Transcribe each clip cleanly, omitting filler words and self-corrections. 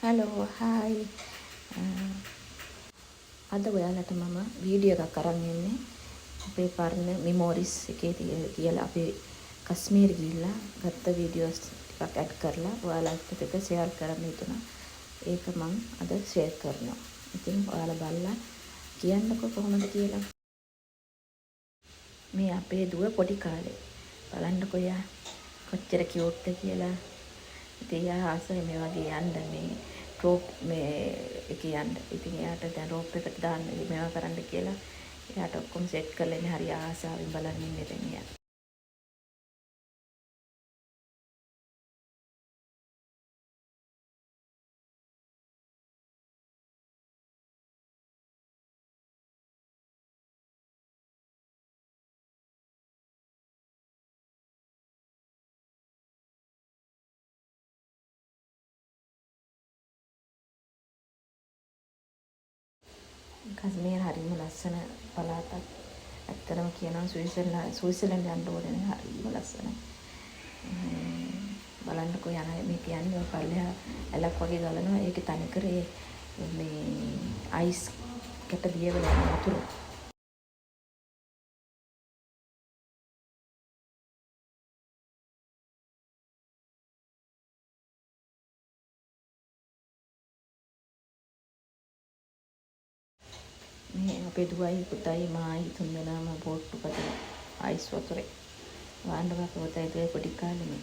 Hello hi අද ඔයාලට මම වීඩියෝ එකක් අරන් ඉන්නේ අපේ පරණ මෙමෝරිස් එකේ කියලා අපි කශ්මීර ගිහිල්ලා ගත්ත වීඩියෝස් ටිකක් ඇඩ් කරලා ඔයාලත් එක්ක ෂෙයාර් කරන්න හිතුණා. ඒක මම අද ෂෙයාර් කරනවා. ඉතින් ඔයාලා බලලා කියන්නකෝ කොහොමද කියලා. මේ අපේ දුව පොඩි කාලේ බලන්නකෝ යා කොච්චර කියුට්ද කියලා. ඉතින් යා ආසයි මේ වගේ යන්න මේ රෝප් මේ එක යන්න. ඉතින් එයාට දැන් රෝප් එකට දාන්න මේවා කරන්න කියලා එයාට ඔක්කොම සෙට් කරලා ඉන්නේ. හරි ආසාවෙන් බලන් ඉන්නේ දැන් එයා. කශ්මීර හරිම ලස්සන පළාතක්. ඇත්තටම කියනවා ස්විට්සර්ලන්ඩ් යන්න ඕනේ. හරිම ලස්සනයි. බලන්නකෝ යන මේ කියන්නේ ඔය පල්ලෙහා ඇලක් වගේ ගලනවා. ඒකේ තනිකර මේ අයිස් කට දියවල යන වතුර. මේ අපේ දුවයි පුතයි මායි තුන්දෙනාම බෝට්ටුකට අයිස් වතුරේ වාණ්ඩවා පුතයි දුවයි පොඩි කාලේ මේ.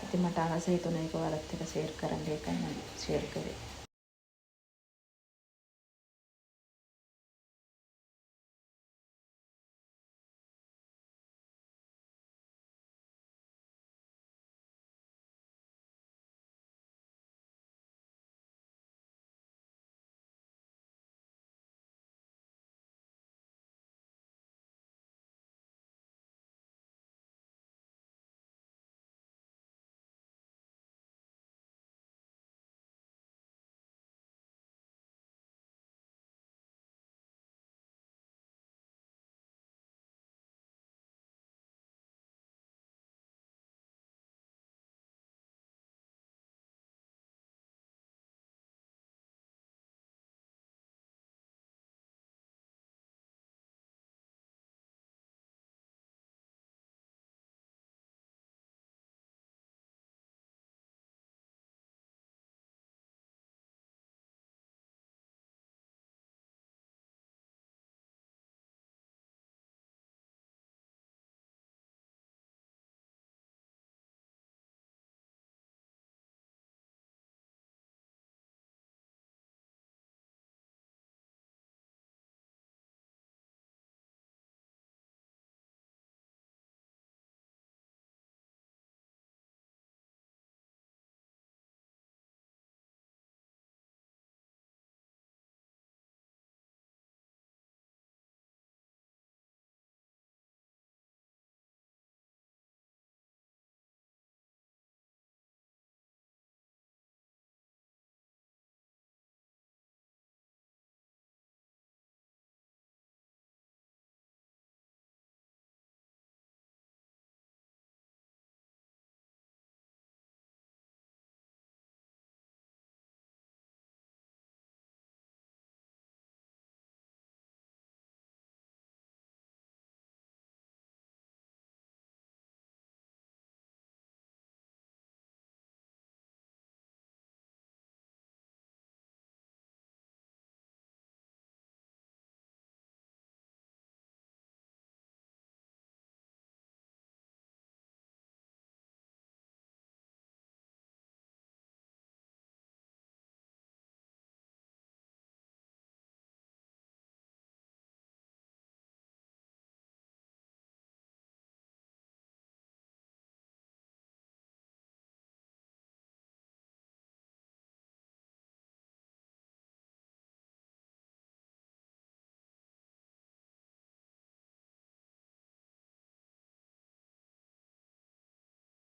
ඉතින් මට ආසයි තුන එක ඔයාලත් එක්ක ෂෙයාර් කරන්න ඒකයි මම ෂෙයාර් කරේ.